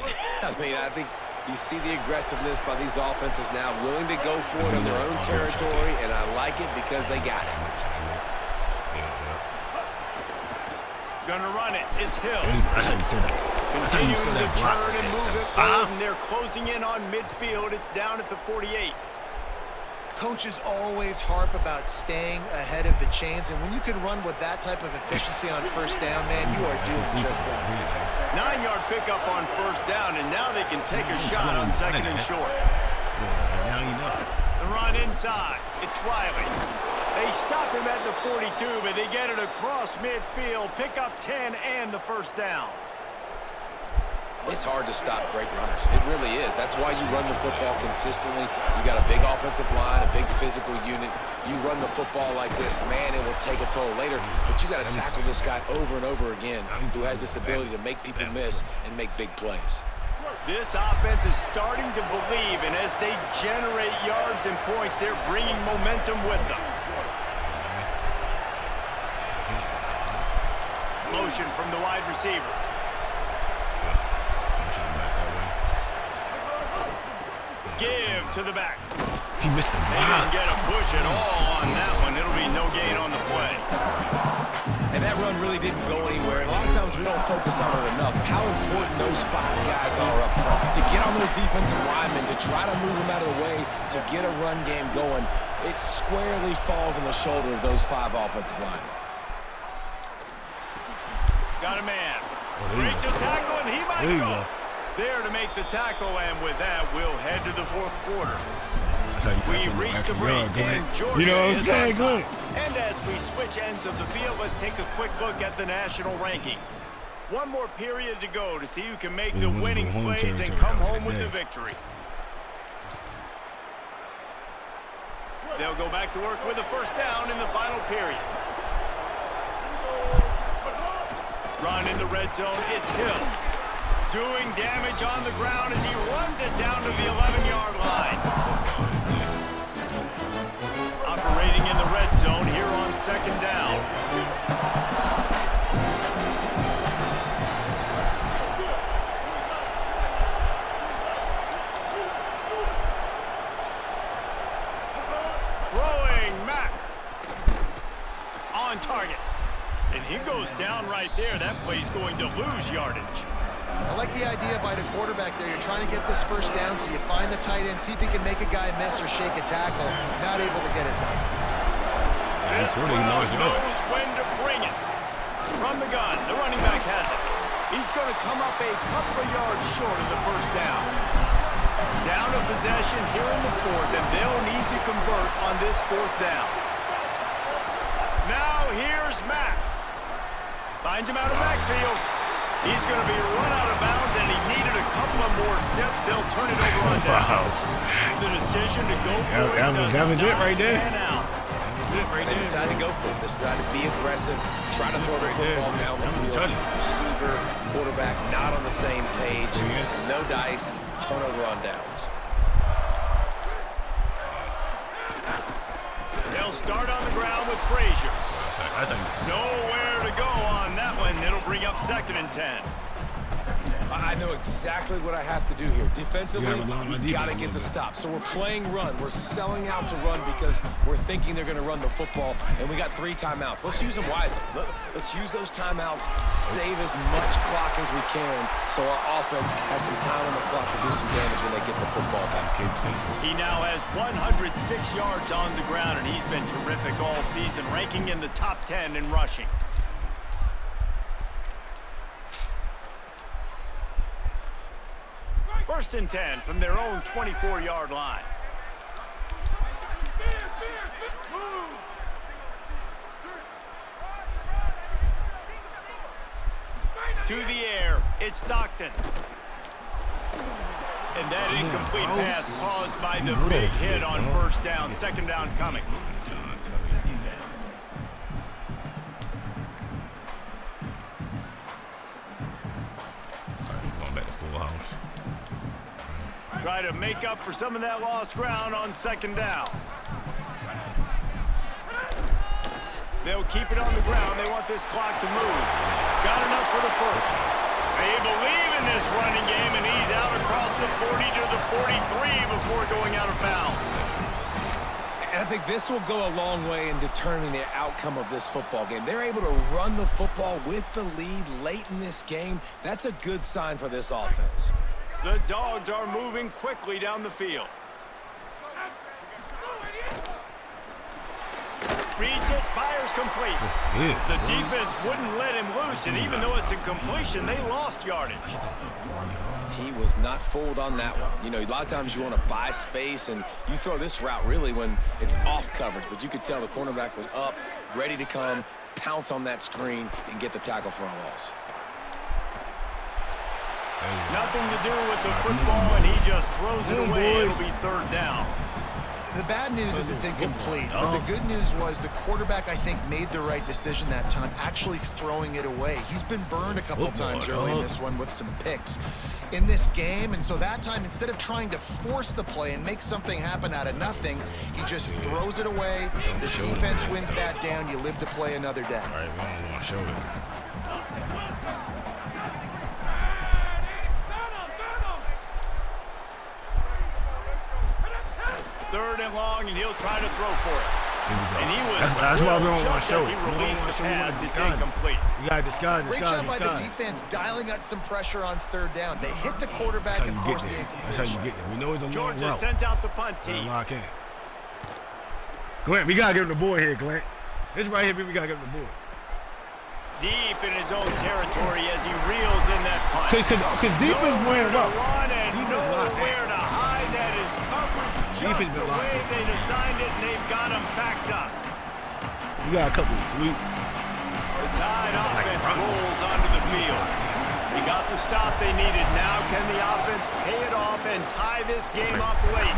[SPEAKER 6] I mean, I think you see the aggressiveness by these offenses now, willing to go for it in their own territory, and I like it because they got it.
[SPEAKER 1] Gonna run it. It's Hill.
[SPEAKER 5] Continuing
[SPEAKER 1] Continuing to turn and move it forward, and they're closing in on midfield. It's down at the 48.
[SPEAKER 3] Coaches always harp about staying ahead of the chains, and when you can run with that type of efficiency on 1st down, man, you are doing just that.
[SPEAKER 1] 9-yard pickup on 1st down, and now they can take a shot on 2nd and short.
[SPEAKER 5] Now you know.
[SPEAKER 1] The run inside. It's Riley. They stop him at the 42, but they get it across midfield. Pick up 10 and the 1st down.
[SPEAKER 6] It's hard to stop great runners. It really is. That's why you run the football consistently. You got a big offensive line, a big physical unit. You run the football like this, man, it will take a toll later. But you got to tackle this guy over and over again who has this ability to make people miss and make big plays.
[SPEAKER 1] This offense is starting to believe, and as they generate yards and points, they're bringing momentum with them. Motion from the wide receiver. Give to the back.
[SPEAKER 5] He missed the
[SPEAKER 1] They didn't get a push at all on that one. It'll be no gain on the play.
[SPEAKER 4] And that run really didn't go anywhere. And a lot of times we don't focus on it enough. How important those 5 guys are up front. To get on those defensive linemen, to try to move them out of the way, to get a run game going, it squarely falls on the shoulder of those 5 offensive linemen.
[SPEAKER 1] Got a man. Breaks a tackle, and he might go. There to make the tackle, and with that, we'll head to the 4th quarter. We've reached the break, and Georgia,
[SPEAKER 5] you know what I'm saying, Glenn?
[SPEAKER 1] And as we switch ends of the field, let's take a quick look at the national rankings. One more period to go to see who can make the winning plays and come home with the victory. They'll go back to work with a first down in the final period. Run in the red zone, it's Hill. Doing damage on the ground as he runs it down to the 11-yard line. Operating in the red zone here on 2nd down. Throwing Mack. On target. And he goes down right there. That play's going to lose yardage.
[SPEAKER 3] I like the idea by the quarterback there. You're trying to get this first down, so you find the tight end, see if he can make a guy miss or shake a tackle. Not able to get it done.
[SPEAKER 1] This crowd knows when to bring it. From the gun, the running back has it. He's going to come up a couple of yards short of the first down. Down of possession here in the 4th, and they'll need to convert on this 4th down. Now here's Mack. Finds him out of backfield. He's going to be run out of bounds, and he needed a couple of more steps. They'll turn it over on downs. The decision to go for it
[SPEAKER 5] that was it right there.
[SPEAKER 4] They decided to go for it. They decided to be aggressive, try to throw the football down the field. Receiver, quarterback, not on the same page. No dice, turnover on downs.
[SPEAKER 1] They'll start on the ground with Frazier. Nowhere to go on that one. It'll bring up 2nd and 10.
[SPEAKER 4] I know exactly what I have to do here. Defensively, we got to get the stop. So we're playing run. We're selling out to run because we're thinking they're going to run the football, and we got 3 timeouts. Let's use them wisely. Let's use those timeouts, save as much clock as we can so our offense has some time on the clock to do some damage when they get the football back.
[SPEAKER 1] He now has 106 yards on the ground, and he's been terrific all season, ranking in the top 10 in rushing. First and 10 from their own 24-yard line. To the air, it's Stockton. And that incomplete pass caused by the big hit on first down. 2nd down coming.
[SPEAKER 5] Going back to full house.
[SPEAKER 1] Try to make up for some of that lost ground on 2nd down. They'll keep it on the ground. They want this clock to move. Got enough for the first. They believe in this running game, and he's out across the 40 to the 43 before going out of bounds.
[SPEAKER 4] And I think this will go a long way in determining the outcome of this football game. They're able to run the football with the lead late in this game. That's a good sign for this offense.
[SPEAKER 1] The Dogs are moving quickly down the field. Reads it, fires complete. The defense wouldn't let him loose, and even though it's a completion, they lost yardage.
[SPEAKER 4] He was not fooled on that one. You know, a lot of times you want to buy space, and you throw this route really when it's off coverage, but you could tell the cornerback was up, ready to come, pounce on that screen, and get the tackle for a loss.
[SPEAKER 1] Nothing to do with the football, and he just throws it away. It'll be 3rd down.
[SPEAKER 3] The bad news is it's incomplete. But the good news was the quarterback, I think, made the right decision that time, actually throwing it away. He's been burned a couple times early in this one with some picks in this game. And so that time, instead of trying to force the play and make something happen out of nothing, he just throws it away. The defense wins that down. You live to play another day.
[SPEAKER 5] All right, we don't want to show it.
[SPEAKER 1] Third and long, and he'll try to throw for it. And he was
[SPEAKER 5] that's why we don't want to show
[SPEAKER 1] as
[SPEAKER 5] it.
[SPEAKER 1] he released the pass, it's incomplete.
[SPEAKER 5] You got to disguise.
[SPEAKER 3] Great job by the defense dialing out some pressure on third down. They hit the quarterback and forced the incompletion.
[SPEAKER 5] That's how you get there. We know it's a long route.
[SPEAKER 1] Georgia sent out the punt team.
[SPEAKER 5] Lock in. Glenn, we got to get him the board here, Glenn. This right here, we got to get him the board.
[SPEAKER 1] Deep in his own territory as he reels in that punt.
[SPEAKER 5] Because defense wearing up.
[SPEAKER 1] Run and nowhere to hide. That is coverage just the way they designed it, and they've got him backed up.
[SPEAKER 5] You got a couple of sweep.
[SPEAKER 1] The Tide offense rolls onto the field. They got the stop they needed. Now can the offense pay it off and tie this game up late?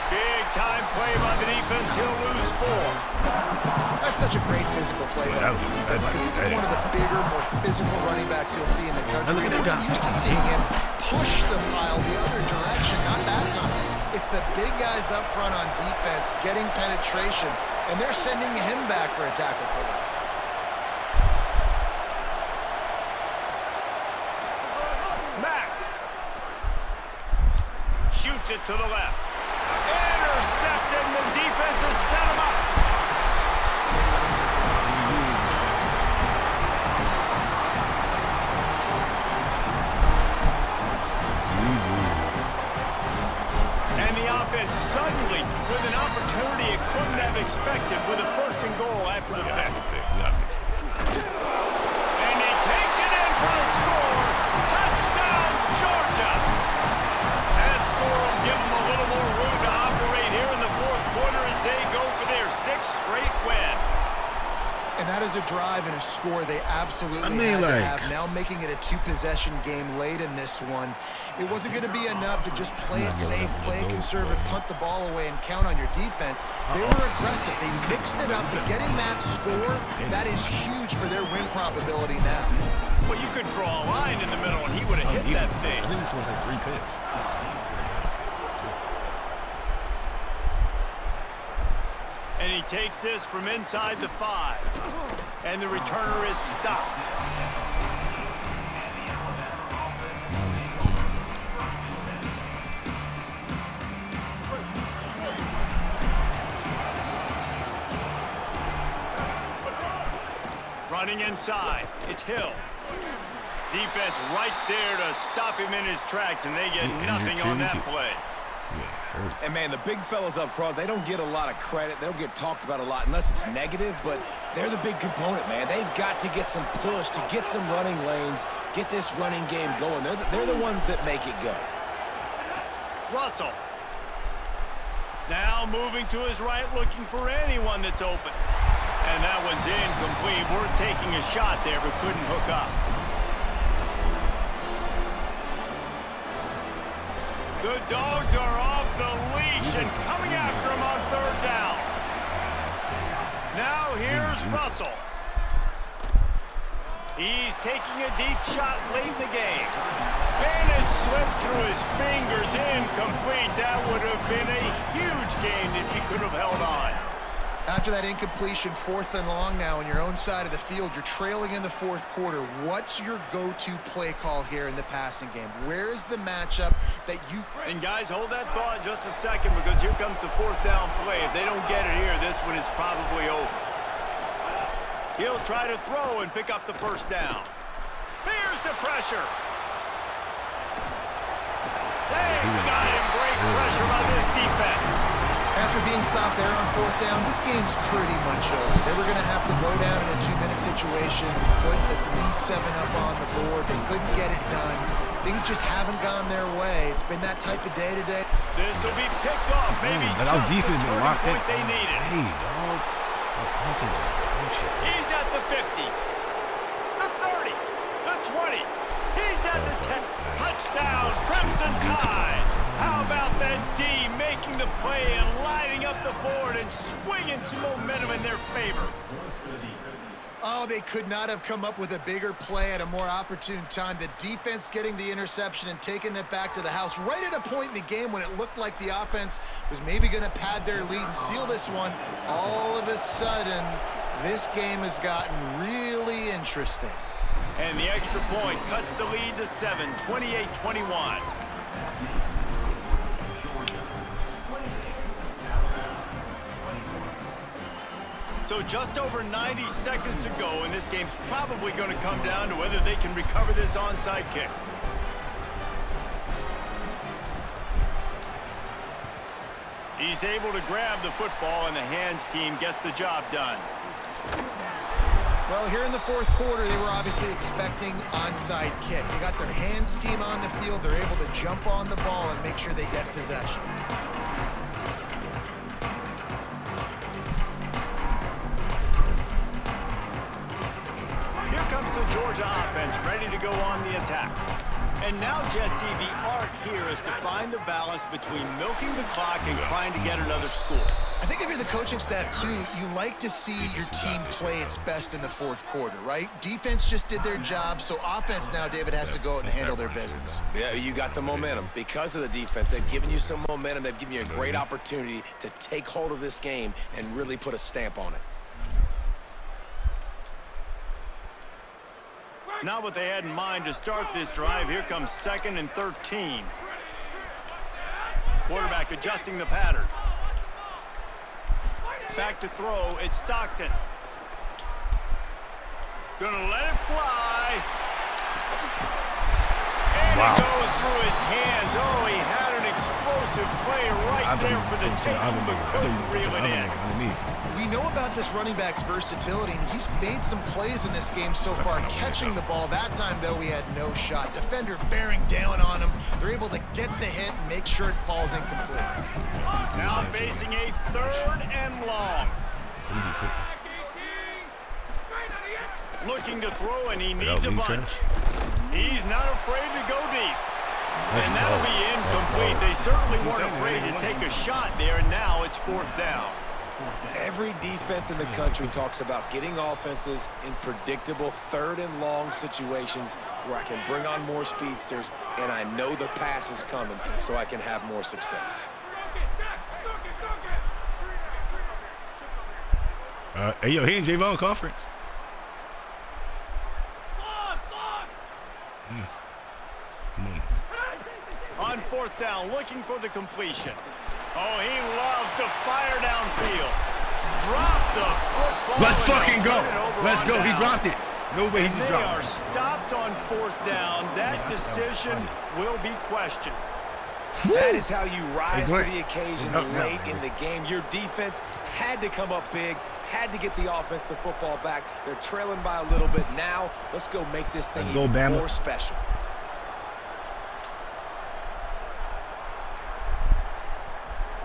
[SPEAKER 1] Big time play by the defense. He'll lose 4.
[SPEAKER 3] That's such a great physical play by the defense because this is one of the bigger, more physical running backs you'll see in the country. And we're used to seeing him push the pile the other direction, not that time. It's the big guys up front on defense getting penetration, and they're sending him back for a tackle for that.
[SPEAKER 1] Mack shoots it to the left. Intercepted, and the defense has set him up. And the offense suddenly with an opportunity it couldn't have expected with a 1st and goal after the pick. And he takes it in for a score. Touchdown, Georgia. That score will give them a little more room to operate here in the 4th quarter as they go for their 6th straight win.
[SPEAKER 3] And that is a drive and a score they absolutely had to have. Now making it a 2-possession game late in this one. It wasn't going to be enough to just play it safe, play it conservative, punt the ball away, and count on your defense. They were aggressive. They mixed it up, but getting that score, that is huge for their win probability now.
[SPEAKER 1] Well, you could draw a line in the middle, and he would have hit that thing.
[SPEAKER 5] I think this was like 3 picks.
[SPEAKER 1] And he takes this from inside the 5. And the returner is stopped. Running inside, it's Hill. Defense right there to stop him in his tracks, and they get nothing on that play.
[SPEAKER 6] And, man, the big fellas up front, they don't get a lot of credit. They don't get talked about a lot unless it's negative, but they're the big component, man. They've got to get some push, to get some running lanes, get this running game going. They're the ones that make it go.
[SPEAKER 1] Russell. Now moving to his right, looking for anyone that's open. And that one's incomplete. Worth taking a shot there, but couldn't hook up. The Dogs are off the leash and coming after him on 3rd down. Now here's Russell. He's taking a deep shot late in the game. And it slips through his fingers, incomplete. That would have been a huge gain if he could have held on.
[SPEAKER 3] After that incompletion, 4th and long now on your own side of the field, you're trailing in the 4th quarter. What's your go-to play call here in the passing game? Where is the matchup that you...
[SPEAKER 1] And guys, hold that thought just a second because here comes the 4th down play. If they don't get it here, this one is probably over. He'll try to throw and pick up the 1st down. Here's the pressure. They've got him. Great pressure by this defense.
[SPEAKER 3] After being stopped there on 4th down, this game's pretty much over. They were going to have to go down in a 2-minute situation, put at least 7 up on the board. They couldn't get it done. Things just haven't gone their way. It's been that type of day today.
[SPEAKER 1] This will be picked off. Maybe just the turning point they needed.
[SPEAKER 5] Hey, dog.
[SPEAKER 1] He's at the 50, the 30, the 20. He's at the 10. Touchdown, Crimson Tide. How about that D making the play and lighting up the board and swinging some momentum in their favor?
[SPEAKER 3] Oh, they could not have come up with a bigger play at a more opportune time. The defense getting the interception and taking it back to the house right at a point in the game when it looked like the offense was maybe going to pad their lead and seal this one. All of a sudden, this game has gotten really interesting.
[SPEAKER 1] And the extra point cuts the lead to 7, 28-21. So just over 90 seconds to go, and this game's probably going to come down to whether they can recover this onside kick. He's able to grab the football, and the hands team gets the job done.
[SPEAKER 3] Well, here in the fourth quarter, they were obviously expecting onside kick. They got their hands team on the field. They're able to jump on the ball and make sure they get possession.
[SPEAKER 1] Here comes the Georgia offense, ready to go on the attack. And now, Jesse, the art here is to find the balance between milking the clock and trying to get another score.
[SPEAKER 3] I think if you're the coaching staff, too, you like to see your team play its best in the fourth quarter, right? Defense just did their job, so offense now, David, has to go out and handle their business.
[SPEAKER 6] Yeah, you got the momentum. Because of the defense, they've given you some momentum. They've given you a great opportunity to take hold of this game and really put a stamp on it.
[SPEAKER 1] Not what they had in mind to start this drive. Here comes 2nd and 13. Quarterback adjusting the pattern. Back to throw. It's Stockton. Gonna let it fly. And it goes through his hands. Oh, he had an explosive play right there for the taking, but couldn't reel it in.
[SPEAKER 3] We know about this running back's versatility, and he's made some plays in this game so far, catching the ball. That time, though, he had no shot. Defender bearing down on him. They're able to get the hit and make sure it falls incomplete.
[SPEAKER 1] Now facing a 3rd and long. Looking to throw, and he needs a bunch. He's not afraid to go deep. And that'll be incomplete. They certainly weren't afraid to take a shot there, and now it's 4th down.
[SPEAKER 6] Every defense in the country talks about getting offenses in predictable 3rd and long situations where I can bring on more speedsters and I know the pass is coming so I can have more success.
[SPEAKER 5] Hey, yo, he and Javon conference. Come on.
[SPEAKER 1] On 4th down, looking for the completion. Oh, he loves to fire downfield. Drop the football.
[SPEAKER 5] Let's fucking go. Let's go. He dropped it. No way he
[SPEAKER 1] dropped it. They are stopped on 4th down. That decision will be questioned.
[SPEAKER 6] That is how you rise to the occasion late in the game. Your defense had to come up big, had to get the offense the football back. They're trailing by a little bit. Now, let's go make this thing even more special.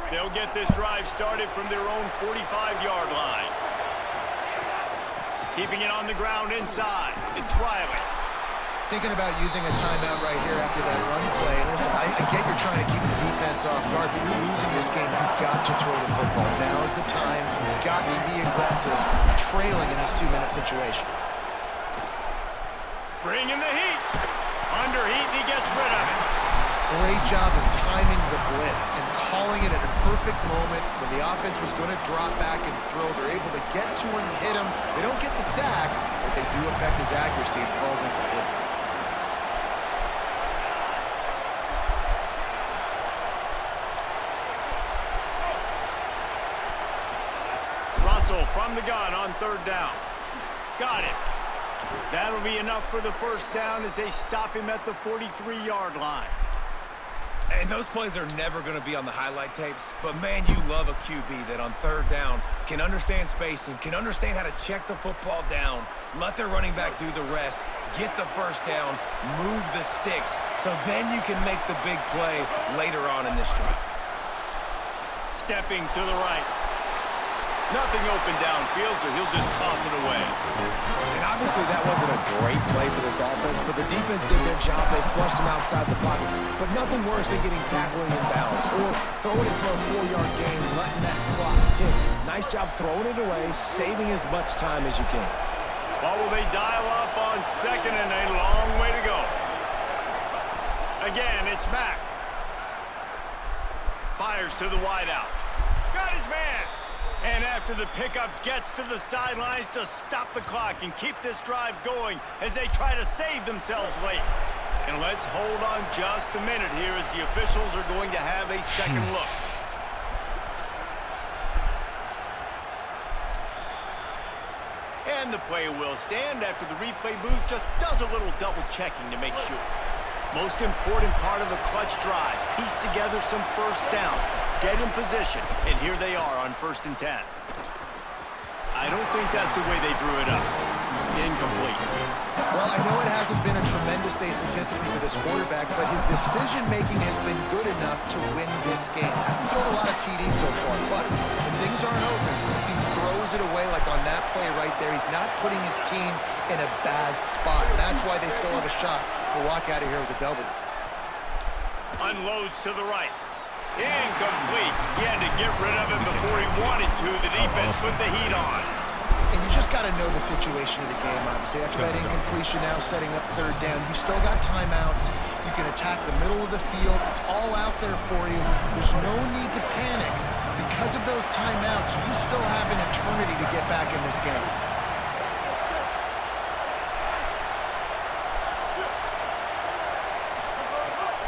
[SPEAKER 1] They'll get this drive started from their own 45-yard line. Keeping it on the ground inside. It's Riley.
[SPEAKER 3] Thinking about using a timeout right here after that run play. And listen, I get you're trying to keep the defense off guard, but you're losing this game. You've got to throw the football. Now is the time. You've got to be aggressive, trailing in this 2-minute situation.
[SPEAKER 1] Bringing the heat. Under heat, and he gets rid of it.
[SPEAKER 3] Great job of timing the blitz and calling it at a perfect moment when the offense was going to drop back and throw. They're able to get to him, hit him. They don't get the sack, but they do affect his accuracy and falls incomplete.
[SPEAKER 1] Russell from the gun on 3rd down. Got it. That'll be enough for the 1st down as they stop him at the 43-yard line.
[SPEAKER 6] And those plays are never going to be on the highlight tapes, but man, you love a QB that on 3rd down can understand spacing, can understand how to check the football down, let their running back do the rest, get the 1st down, move the sticks, so then you can make the big play later on in this drive.
[SPEAKER 1] Stepping to the right. Nothing open downfield, so he'll just toss it away.
[SPEAKER 6] And obviously that wasn't a great play for this offense, but the defense did their job. They flushed him outside the pocket. But nothing worse than getting tackled in bounds or throwing it for a 4-yard gain, letting that clock tick. Nice job throwing it away, saving as much time as you can.
[SPEAKER 1] What will they dial up on second and a long way to go? Again, it's Mack. Fires to the wideout. Got his man. And after the pickup, gets to the sidelines to stop the clock and keep this drive going as they try to save themselves late. And let's hold on just a minute here as the officials are going to have a second look. And the play will stand after the replay booth just does a little double checking to make sure. Most important part of a clutch drive. Piece together some first downs. Get in position. And here they are on 1st and 10. I don't think that's the way they drew it up. Incomplete.
[SPEAKER 3] Well, I know it hasn't been a tremendous day statistically for this quarterback, but his decision-making has been good enough to win this game. Hasn't thrown a lot of TDs so far, but when things aren't open, he throws it away like on that play right there. He's not putting his team in a bad spot, and that's why they still have a shot to walk out of here with a W.
[SPEAKER 1] Unloads to the right. Incomplete. He had to get rid of it before he wanted to. The defense put the heat on.
[SPEAKER 3] And you just got to know the situation of the game, obviously. After that incompletion, now setting up 3rd down, you still got timeouts. You can attack the middle of the field. It's all out there for you. There's no need to panic. Because of those timeouts, you still have an eternity to get back in this game.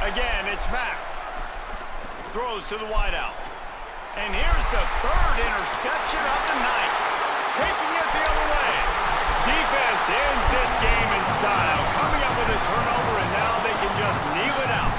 [SPEAKER 1] Again, it's Mack. Throws to the wideout. And here's the 3rd interception of the night. Taking it the other way. Defense ends this game in style. Coming up with a turnover, and now they can just kneel it out.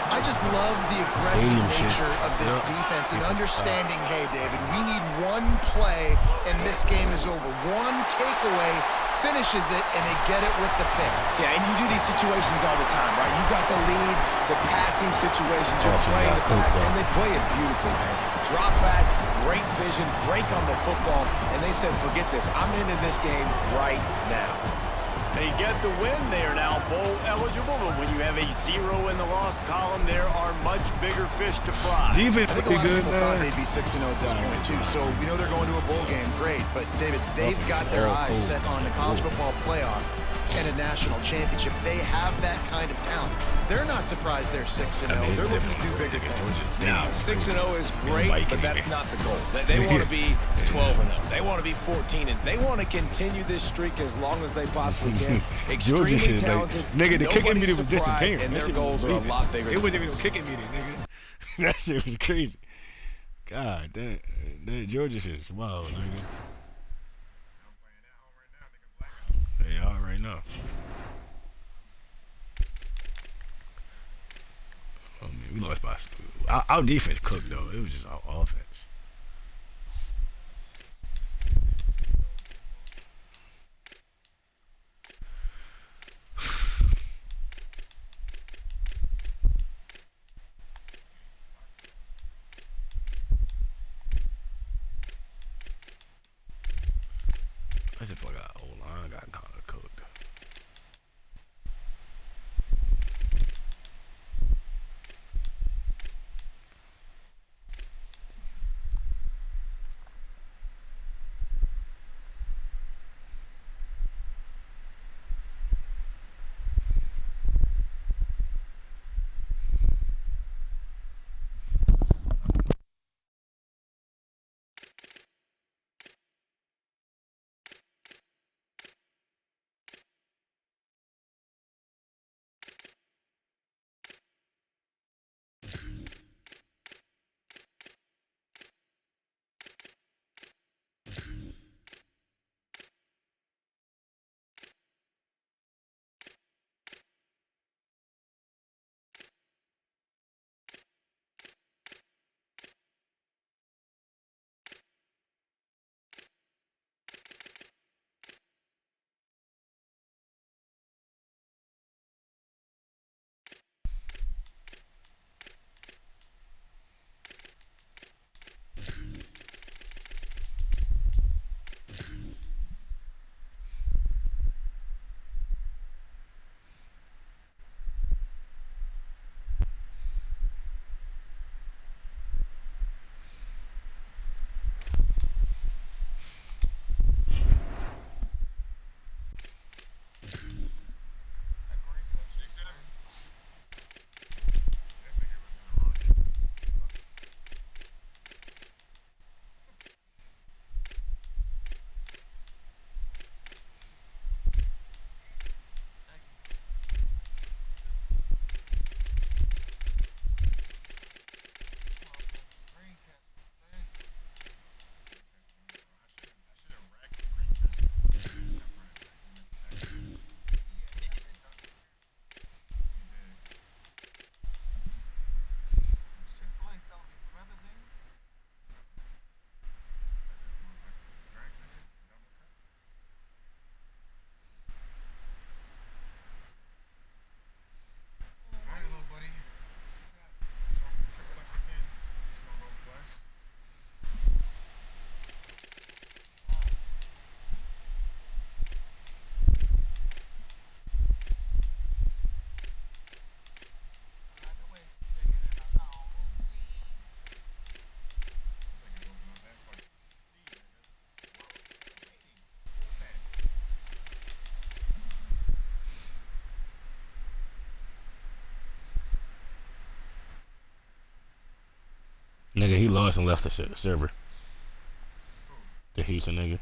[SPEAKER 3] I just love the aggressive nature of this defense and understanding, hey, David, we need one play, and this game is over. One takeaway finishes it, and they get it with the pick.
[SPEAKER 6] Yeah, and you do these situations all the time, right? You got the lead, the passing situations, you're playing the pass, and they play it beautifully, man. Drop back, great vision, break on the football, and they said, forget this. I'm into this game right now.
[SPEAKER 1] They get the win. They are now bowl eligible, but when you have a 0 in the loss column, there are much bigger fish to fry.
[SPEAKER 3] I think a lot of people thought they'd be 6-0 at this point, too. So we know they're going to a bowl game. Great. But, David, they've got their eyes set on the college football playoff and a national championship. They have that kind of talent. They're not surprised they're 6-0. They're looking to do bigger things.
[SPEAKER 6] Now, 6-0 is great, but that's not the goal. They want to be 12-0. They want to be 14-0. They want to continue this streak as long as they possibly can. Extremely talented.
[SPEAKER 5] Nigga, the kicking meeting was disappearing.
[SPEAKER 6] And their goals are a lot bigger.
[SPEAKER 5] It wasn't even a kicking meeting, nigga. That shit was crazy. God, that Georgia shit is wild, nigga. They are right now. Oh man, we lost by. Our defense cooked though. It was just our offense. I just forgot O-line got kind of cooked. Nigga, he lost and left the server. The Houston nigga.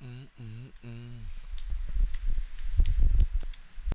[SPEAKER 8] Mm-mm-mm.